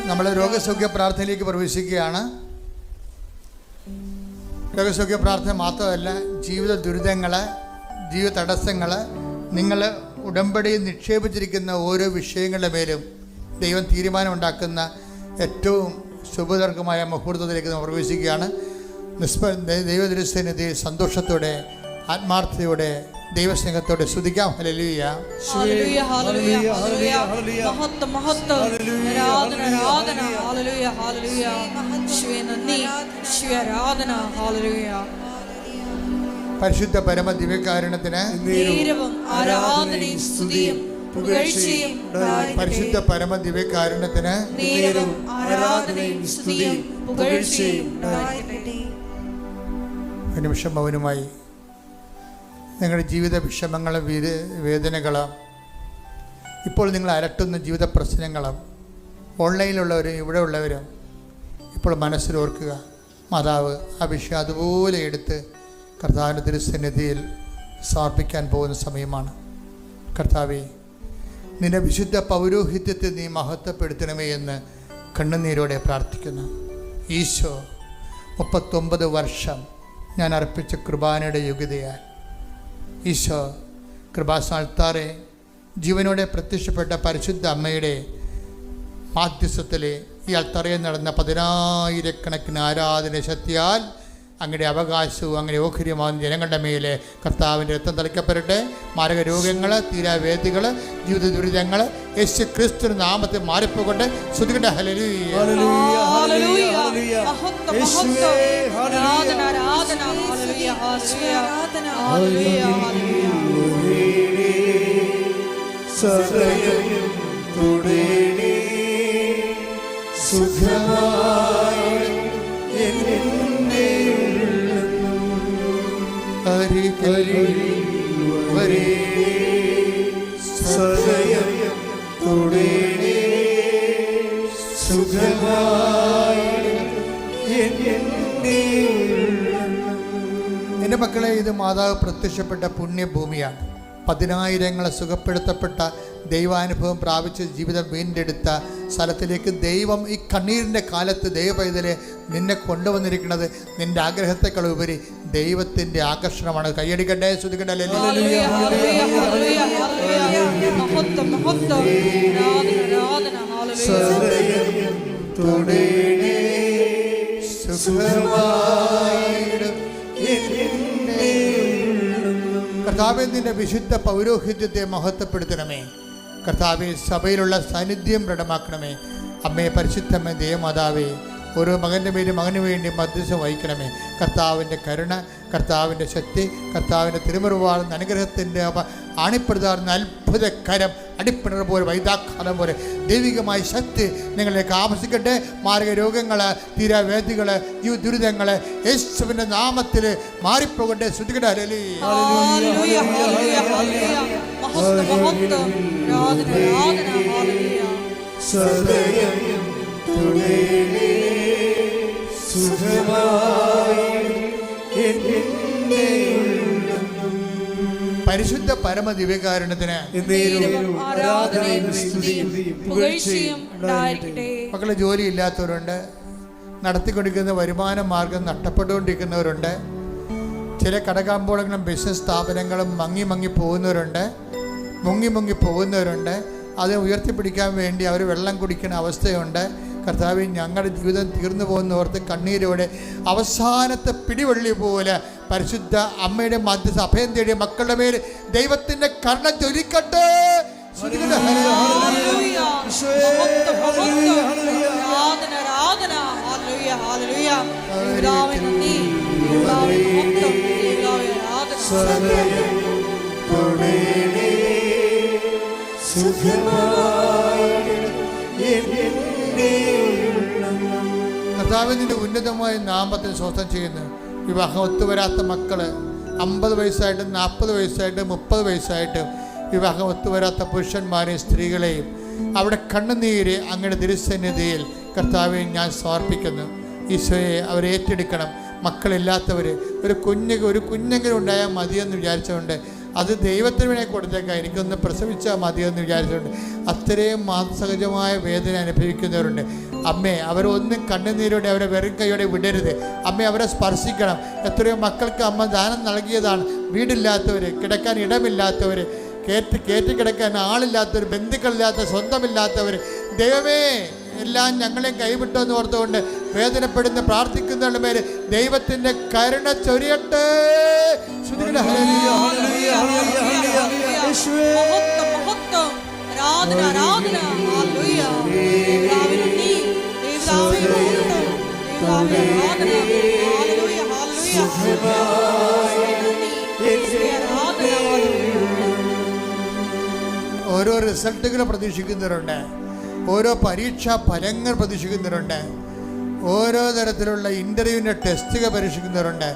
നമ്മൾ രോഗസൗഖ്യ പ്രാർത്ഥനയിലേക്ക് പ്രവേശിക്കുകയാണ്. രോഗസൗഖ്യ പ്രാർത്ഥന മാത്രമല്ല, ജീവിത ദുരിതങ്ങൾ, ജീവിത തടസ്സങ്ങൾ, നിങ്ങൾ ഉടമ്പടിയിൽ നിക്ഷേപിച്ചിരിക്കുന്ന ഓരോ വിഷയങ്ങളുടെ മേലും ദൈവം തീരുമാനമുണ്ടാക്കുന്ന ഏറ്റവും ശുഭതർക്കമായ മുഹൂർത്തത്തിലേക്ക് നമ്മൾ പ്രവേശിക്കുകയാണ്. ദൈവദൃശ്യനിധിയിൽ സന്തോഷത്തോടെ, ആത്മാർത്ഥതയോടെ, ദൈവസ്നേഹത്തോടെ സ്തുതിക്കാം. ഹല്ലേലൂയ, ഹല്ലേലൂയ, ഹല്ലേലൂയ, ഹല്ലേലൂയ, മഹത്വം, മഹത്വം, ആരാധന, ആരാധന, ഹല്ലേലൂയ, ഹല്ലേലൂയ, യേശുവേ നന്ദി, യേശുവേ ആരാധന, ഹല്ലേലൂയ. പരിശുദ്ധ പരമ ദിവ്യകാരുണ്യത്തിന് നേരവും ആരാധനയും സ്തുതിയും പുകഴ്ചയും പരിശുദ്ധ പരമ ദിവ്യകാരുണ്യത്തിന് നേരവും ആരാധനയും സ്തുതിയും പുകഴ്ചയും ഉണ്ടായിരിക്കട്ടെ. ഒരു നിമിഷം മൗനമായി നിങ്ങളുടെ ജീവിത വിഷമങ്ങളും വേദനകളും, ഇപ്പോൾ നിങ്ങൾ അലട്ടുന്ന ജീവിത പ്രശ്നങ്ങളും, ഓൺലൈനിലുള്ളവരും ഇവിടെ ഉള്ളവരും ഇപ്പോൾ മനസ്സിലോർക്കുക. മാതാവ് ആ വിഷയം അതുപോലെ എടുത്ത് കർത്താവിൻ്റെ തിരുസന്നിധിയിൽ സമർപ്പിക്കാൻ പോകുന്ന സമയമാണ്. കർത്താവേ, നിന്റെ വിശുദ്ധ പൗരോഹിത്യത്തെ നീ മഹത്വപ്പെടുത്തണമേ എന്ന് കണ്ണുനീരോടെ പ്രാർത്ഥിക്കുന്നു. ഈശോ 39 വർഷം ഞാൻ അർപ്പിച്ച കൃപാനയുടെ യോഗ്യതയാൽ ഈശോ കൃപാസ്ഥാനത്താറെ ജീവനോടെ പ്രത്യക്ഷപ്പെട്ട പരിശുദ്ധ അമ്മയുടെ മാധ്യസ്ഥത്തിലെ ഈ അൾത്തറയിൽ നടന്ന 10,000 ആരാധന ശക്തിയാൽ അങ്ങയുടെ അവകാശവും അങ്ങനെ ഓഹരിയുമാകുന്ന ജനങ്ങളുടെ മേലെ കർത്താവിൻ്റെ രക്തം തളിക്കപ്പെടട്ടെ. മാരക രോഗങ്ങൾ, തീരാവേദികൾ, ജീവിത ദുരിതങ്ങൾ യേശു ക്രിസ്തുവിന്റെ നാമത്തിൽ മാറിപ്പോകട്ടെ. ശ്രുതികട്ടെ. ഹല്ലേലൂയ, ഹല്ലേലൂയ, ഹല്ലേലൂയ, മഹത്വം, മഹത്വം, ആരാധന, ആരാധന, ഹല്ലേലൂയ, ആരാധന, ഹല്ലേലൂയ, ഹല്ലേലൂയ. സദയം തുടേണേ സുഖമായി എന്നെ വരേ സദയം തുടേണേ സുഖമായി എൻ്റെ മക്കളെ, ഇത് മാതാവ് പ്രത്യക്ഷപ്പെട്ട പുണ്യഭൂമിയാണ്. 10,000 സുഖപ്പെടുത്തപ്പെട്ട ദൈവാനുഭവം പ്രാപിച്ച് ജീവിതം വീണ്ടെടുത്ത സ്ഥലത്തിലേക്ക് ദൈവം ഈ കണ്ണീരിൻ്റെ കാലത്ത് ദൈവപൈതലെ നിന്നെ കൊണ്ടുവന്നിരിക്കുന്നത് നിന്റെ ആഗ്രഹത്തെക്കാൾ ഉപരി ദൈവത്തിൻ്റെ ആകർഷണമാണ്. കൈയടിക്കട്ടെ, ശ്രുതിക്കട്ടെ. കർത്താവേ, നിന്റെ വിശുദ്ധ പൗരോഹിത്യത്തെ മഹത്വപ്പെടുത്തണമേ. കർത്താവെ, സഭയിലുള്ള സാന്നിധ്യം ദൃഢമാക്കണമേ. അമ്മയെ, പരിശുദ്ധമ്മേ, ദേവമാതാവേ, ഓരോ മകൻ്റെ മേലും മകന് വേണ്ടി മധ്യസ്ഥം വഹിക്കണമേ. കർത്താവിൻ്റെ കരുണ, കർത്താവിൻ്റെ ശക്തി, കർത്താവിൻ്റെ തിരുമുറിവാർന്ന അനുഗ്രഹത്തിൻ്റെ ആണിപ്പെടുത്താറുന്ന അത്ഭുത കരം, അടിപ്പിണർ പോലെ, വൈദാഘാതം പോലെ ദൈവികമായ ശക്തി നിങ്ങളിലേക്ക് ആവശ്യിക്കട്ടെ. മാരക രോഗങ്ങൾ, തീരാവേദികൾ, ദുരിതങ്ങൾ യേശുവിൻ്റെ നാമത്തിൽ മാറിപ്പോകട്ടെ. ശ്രുതികട്ടെ. ഹല്ലേലൂയ, ഹല്ലേലൂയ, ഹല്ലേലൂയ, ഹല്ലേലൂയ, മഹത്വം, മഹത്വം, ആരാധന, ആരാധന, ഹല്ലേലൂയ. സദയം തുടേണേ സുഖമായി എന്നെ പരിശുദ്ധ പരമ ദിവ്യകാരുണ്യത്തിന് ആരാധനയും സ്തുതിയും പുകഴ്ചയും ഉണ്ടായിരിക്കട്ടെ. മക്കളെ, ജോലി ഇല്ലാത്തവരുണ്ട്, നടത്തിക്കൊണ്ടിരിക്കുന്ന വരുമാന മാർഗം നഷ്ടപ്പെട്ടുകൊണ്ടിരിക്കുന്നവരുണ്ട്, ചില കടകമ്പോളങ്ങളും ബിസിനസ് സ്ഥാപനങ്ങളും മങ്ങി പോകുന്നവരുണ്ട്, മുങ്ങി പോകുന്നവരുണ്ട്. അത് ഉയർത്തിപ്പിടിക്കാൻ വേണ്ടി അവർ വെള്ളം കുടിക്കുന്ന അവസ്ഥയുണ്ട്. കർത്താവേ, ഞങ്ങളുടെ ജീവിതം തീർന്നു പോകുന്നവർക്ക് കണ്ണീരോടെ അവസാനത്തെ പിടിവള്ളി പോലെ പരിശുദ്ധ അമ്മയുടെ മധ്യസ്ഥ അഭയം തേടിയ മക്കളുടെ മേൽ ദൈവത്തിന്റെ കരുണ ജ്വലിക്കട്ടെ. കർത്താവിന്റെ ഉന്നതമായ നാമത്തിൽ സ്വസ്ഥം ചെയ്യുന്നു. വിവാഹം ഒത്തുവരാത്ത മക്കൾ, 50 വയസ്സായിട്ടും 40 വയസ്സായിട്ടും 30 വയസ്സായിട്ടും വിവാഹം ഒത്തുവരാത്ത പുരുഷന്മാരെയും സ്ത്രീകളെയും അവിടെ കണ്ണുനീര് അങ്ങയുടെ തിരുസന്നിധിയിൽ കർത്താവെ ഞാൻ സമർപ്പിക്കുന്നു. ഈശോയെ അവരെ ഏറ്റെടുക്കണം. മക്കളില്ലാത്തവർ ഒരു കുഞ്ഞെങ്കിലും ഉണ്ടായാൽ മതിയെന്ന് വിചാരിച്ചുകൊണ്ട് അത് ദൈവത്തിന് വേണ്ടി കൊടുത്തേക്കാം, എനിക്കൊന്ന് പ്രസവിച്ചാൽ മതിയെന്ന് വിചാരിച്ചുകൊണ്ട് അത്രയും മാനസഹജമായ വേദന അനുഭവിക്കുന്നവരുണ്ട്. അമ്മേ, അവരൊന്നും കണ്ണുനീരോടെ അവരെ വെറും കൈയോടെ വിടരുത്. അമ്മേ, അവരെ സ്പർശിക്കണം. എത്രയോ മക്കൾക്ക് അമ്മ ദാനം നൽകിയതാണ്. വീടില്ലാത്തവർ, കിടക്കാൻ ഇടമില്ലാത്തവർ, കയറ്റി കിടക്കാൻ ആളില്ലാത്തവർ, ബന്ധുക്കളില്ലാത്ത, സ്വന്തമില്ലാത്തവർ, ദൈവമേ എല്ലാം ഞങ്ങളെയും കൈവിട്ടെന്ന് ഓർത്തുകൊണ്ട് വേദനപ്പെടുന്ന പ്രാർത്ഥിക്കുന്നവരുടെ പേര് ദൈവത്തിൻ്റെ കരുണ ചൊരിയട്ടെ. ഓരോ റിസൾട്ടുകൾ പ്രതീക്ഷിക്കുന്നവരുണ്ട്, ഓരോ പരീക്ഷാ ഫലങ്ങൾ പ്രതീക്ഷിക്കുന്നവരുണ്ട്, ഓരോ തരത്തിലുള്ള ഇൻ്റർവ്യൂവിൻ്റെ ടെസ്റ്റുകൾ പരീക്ഷിക്കുന്നവരുണ്ട്,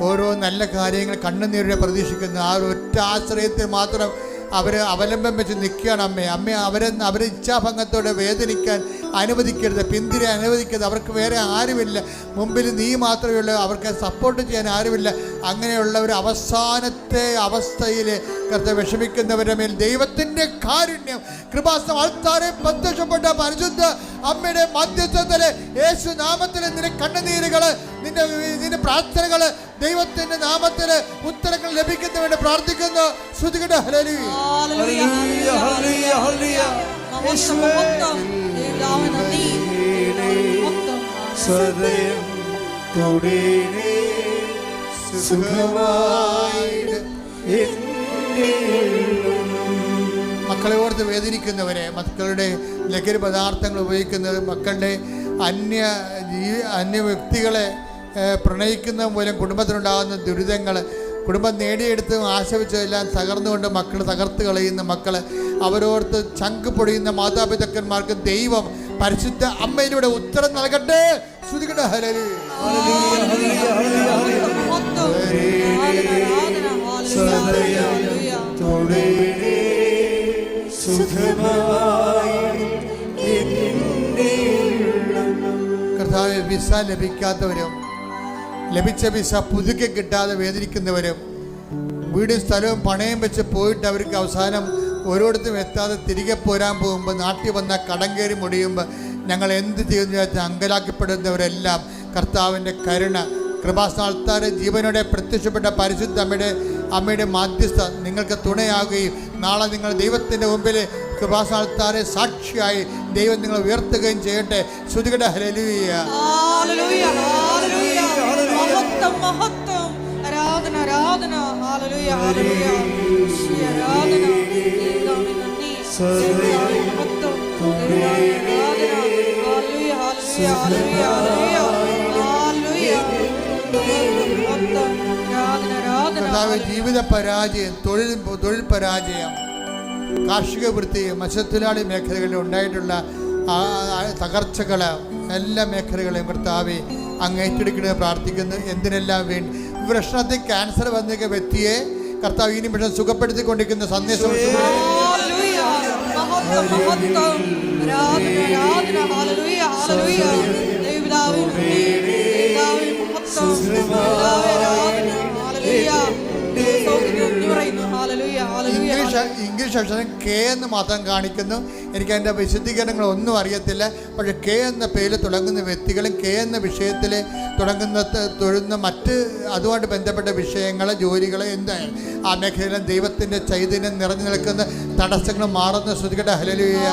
ഓരോ നല്ല കാര്യങ്ങൾ കണ്ണുനീരിനെ പ്രതീക്ഷിക്കുന്ന ആ ഒറ്റ ആശ്രയത്തിൽ മാത്രം അവർ അവലംബം വെച്ച് നിൽക്കുകയാണ്. അമ്മേ അവരെ ഇച്ഛാഭംഗത്തോടെ വേദനിക്കാൻ അനുവദിക്കരുത്, പിന്തിരെ അനുവദിക്കരുത്. അവർക്ക് വേറെ ആരുമില്ല, മുമ്പിൽ നീ മാത്രമേ ഉള്ളൂ, അവർക്ക് സപ്പോർട്ട് ചെയ്യാൻ ആരുമില്ല. അങ്ങനെയുള്ള ഒരു അവസാനത്തെ അവസ്ഥയിൽ കർത്താവ് വിഷമിക്കുന്നവരുടെ മേൽ ദൈവത്തിൻ്റെ കാരുണ്യം കൃപാസനം ആൾക്കാരെ പ്രത്യക്ഷപ്പെട്ട പരിശുദ്ധ അമ്മയുടെ മധ്യസ്ഥത്തില് യേശു നാമത്തില് നിന്റെ കണ്ണുനീരുകൾ, നിന്റെ പ്രാർത്ഥനകൾ ദൈവത്തിന്റെ നാമത്തില് ഉത്തരങ്ങൾ ലഭിക്കുന്നവരെ പ്രാർത്ഥിക്കുന്നു. ശ്രുതികട്ടെ. ഹല്ലേലൂയ. സദയം തൊടേണേ സുഖമായിട്ട് മക്കളെ ഓർത്ത് വേദനിക്കുന്നവരെ, മക്കളുടെ ലഹരി പദാർത്ഥങ്ങൾ ഉപയോഗിക്കുന്നത്, മക്കളുടെ അന്യ വ്യക്തികളെ പ്രണയിക്കുന്ന മൂലം കുടുംബത്തിനുണ്ടാകുന്ന ദുരിതങ്ങൾ, കുടുംബം നേടിയെടുത്ത് ആശിച്ചതെല്ലാം തകർന്നുകൊണ്ട് മക്കൾ തകർത്ത് കളയുന്ന മക്കൾ, അവരോർത്ത് ചങ്ക് പൊടിയുന്ന മാതാപിതാക്കന്മാർക്ക് ദൈവം പരിശുദ്ധ അമ്മയിലൂടെ ഉത്തരം നൽകട്ടെ. ശ്രുതികട്ടെ. ഹല്ലേലൂയ. കർത്താവേ, വിസ ലഭിക്കാത്തവരും ലഭിച്ച വിസ പുതുക്കി കിട്ടാതെ വേദനിക്കുന്നവരും, വീടും സ്ഥലവും പണയം വെച്ച് പോയിട്ട് അവർക്ക് അവസാനം ഓരോരുത്തരും എത്താതെ തിരികെ പോരാൻ പോകുമ്പോൾ, നാട്ടിൽ വന്ന കടം കയറി മുടിയുമ്പോൾ ഞങ്ങൾ എന്ത് ചെയ്യുന്നു വെച്ചാൽ അങ്കലാക്കപ്പെടുന്നവരെല്ലാം കർത്താവിൻ്റെ കരുണ കൃപാസ്ഥാനത്താരെ ജീവനോടെ പ്രത്യക്ഷപ്പെട്ട പരിശുദ്ധ അമ്മയുടെ മാധ്യസ്ഥ നിങ്ങൾക്ക് തുണയാകുകയും നാളെ നിങ്ങൾ ദൈവത്തിൻ്റെ മുമ്പിൽ കൃപാസ്ഥാനത്താരെ സാക്ഷിയായി ദൈവം നിങ്ങൾ ഉയർത്തുകയും ചെയ്യട്ടെ. ശ്രുതികട്ടെ. ഹല്ലേലൂയ. ജീവിത പരാജയം, തൊഴിൽ പരാജയം, കാർഷിക വൃത്തി, മത്സ്യത്തൊഴിലാളി മേഖലകളിൽ ഉണ്ടായിട്ടുള്ള തകർച്ചകൾ, എല്ലാ മേഖലകളെയും കർത്താവെ അങ്ങ് ഏറ്റെടുക്കണമെന്ന് പ്രാർത്ഥിക്കുന്നു. എന്തിനെല്ലാം വേണ്ടി വൃഷണത്തിൽ ക്യാൻസർ വന്നിരിക്കുന്ന വ്യക്തിയെ കർത്താവ് ഈ നിമിഷം സുഖപ്പെടുത്തിക്കൊണ്ടിരിക്കുന്ന സന്ദേശം ഇംഗ്ലീഷ് അക്ഷരം കെ എന്ന് മാത്രം കാണിക്കുന്നു. എനിക്ക് അതിൻ്റെ വിശദീകരണങ്ങളൊന്നും അറിയത്തില്ല. പക്ഷേ കെ എന്ന പേരിൽ തുടങ്ങുന്ന വ്യക്തികളും കെ എന്ന വിഷയത്തിൽ തൊഴുന്ന മറ്റ് അതുമായിട്ട് ബന്ധപ്പെട്ട വിഷയങ്ങൾ, ജോലികൾ, എന്തായാലും ആ മേഖലയിലും ദൈവത്തിൻ്റെ ചൈതന്യം നിറഞ്ഞു നിൽക്കുന്ന തടസ്സങ്ങൾ മാറുന്ന. ശ്രുതികട്ടെ. ഹല്ലേലൂയ.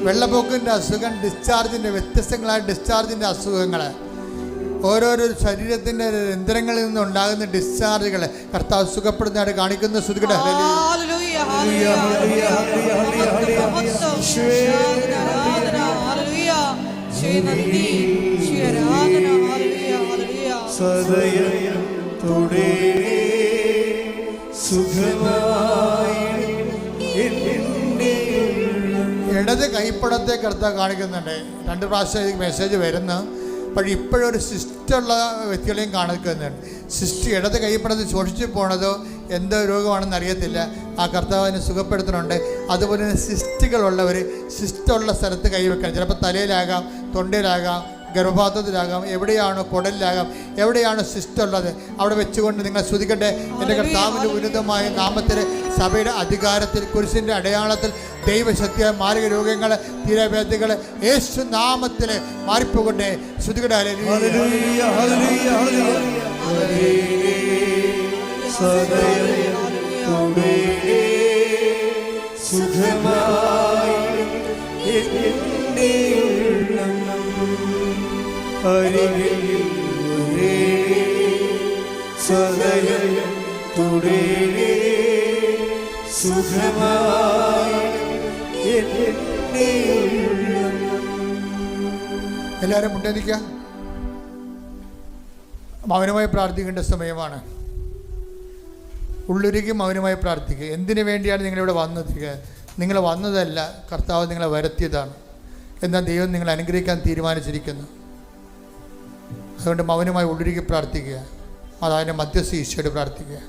വെള്ളപ്പൊക്കിൻ്റെ അസുഖം, ഡിസ്ചാർജിൻ്റെ വ്യത്യസ്തങ്ങളായ ഡിസ്ചാർജിൻ്റെ അസുഖങ്ങൾ, ഓരോരോ ശരീരത്തിൻ്റെ യന്ത്രങ്ങളിൽ നിന്നുണ്ടാകുന്ന ഡിസ്ചാർജുകൾ കർത്താവ് സുഖപ്പെടുന്നതായിട്ട് കാണിക്കുന്ന. ശ്രുതികട്ടെ. സദയം തുടരണേ സുഖമായി എൻ്റെ ഇടത് കൈപ്പടത്തെ കർത്താവ് കാണിക്കുന്നുണ്ട്. 2 പ്രാവശ്യം മെസ്സേജ് വരുന്നു. പക്ഷേ ഇപ്പോഴൊരു സിസ്റ്റുള്ള വ്യക്തികളെയും കാണിക്കുന്നുണ്ട്. സിസ്റ്റ് ഇടത് കൈപ്പടത്തിൽ ശോഷിച്ചു പോണതോ എന്തോ രോഗമാണെന്ന് അറിയത്തില്ല. ആ കർത്താവിനെ സുഖപ്പെടുത്തുന്നുണ്ട്. അതുപോലെ തന്നെ സിസ്റ്റുകളുള്ളവർ സിസ്റ്റുള്ള സ്ഥലത്ത് കൈവെക്കണം. ചിലപ്പോൾ തലയിലാകാം, തൊണ്ടയിലാകാം, ഗർഭപാത്രത്തിലാകാം, എവിടെയാണോ കുടലിലാകാം, എവിടെയാണോ സിസ്റ്റുള്ളത് അവിടെ വെച്ചുകൊണ്ട് നിങ്ങൾ ശ്രുതിക്കട്ടെ. എൻ്റെ കർത്താവിൻ്റെ ഉന്നതമായ നാമത്തിൽ സഭയുടെ അധികാരത്തിൽ കുരിശിൻ്റെ അടയാളത്തിൽ ദൈവശക്തിയായ മാരക രോഗങ്ങൾ തീരവേദികൾ യേശു നാമത്തിൽ മാറിപ്പോകട്ടെ. ശ്രുതികട്ടെ. എല്ലാവരും മുട്ടേദിക്കുക. മൗനമായി പ്രാർത്ഥിക്കേണ്ട സമയമാണ്. ഉള്ളുരുകി മൗനമായി പ്രാർത്ഥിക്കുക. എന്തിനു വേണ്ടിയാണ് നിങ്ങളിവിടെ വന്നത്? നിങ്ങൾ വന്നതല്ല, കർത്താവ് നിങ്ങളെ വരുത്തിയതാണ്. എന്നാൽ ദൈവം നിങ്ങളെ അനുഗ്രഹിക്കാൻ തീരുമാനിച്ചിരിക്കുന്നു. അതുകൊണ്ട് മൗനമായി ഉള്ളുരുകി പ്രാർത്ഥിക്കുക. അതായത് മധ്യസ്ഥ ഈശോയോട് പ്രാർത്ഥിക്കുക.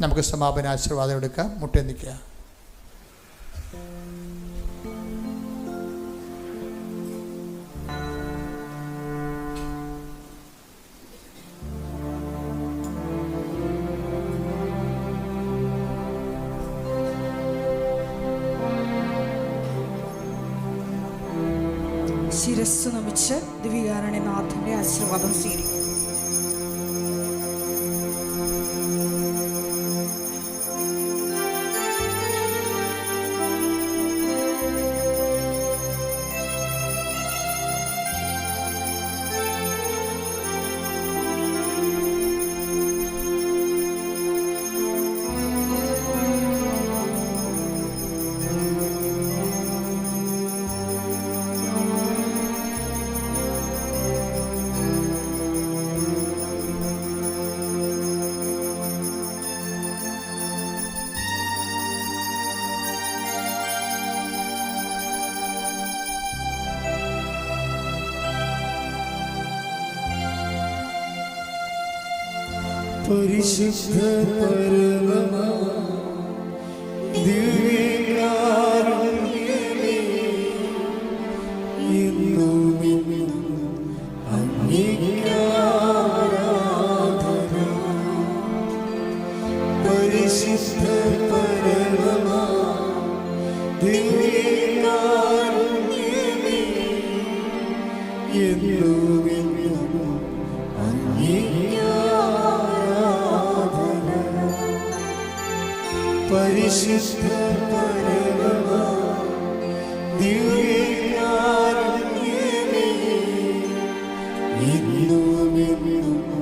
നമുക്ക് സമാപന ആശീർവാദം എടുക്കാം. മുട്ടേ നിൽക്കുക. ശിരസ് നമിച്ച് ദിവ്യകാരുണ്യനാഥന്റെ ആശീർവാദം സ്വീകരിക്കും. പരിശുദ്ധ പരമ ദിവ്യകാരുണ്യമേ, എന്നുമെന്നും അങ്ങേക്ക് ആരാധന. പരിശുദ്ധ പരമ ദിവ്യകാരുണ്യമേ, എന്നുമെന്നും അങ്ങേക്ക് പരിശുദ്ധ പരമ ദിവ്യകാരുണ്യമേ, എന്നുമെന്നും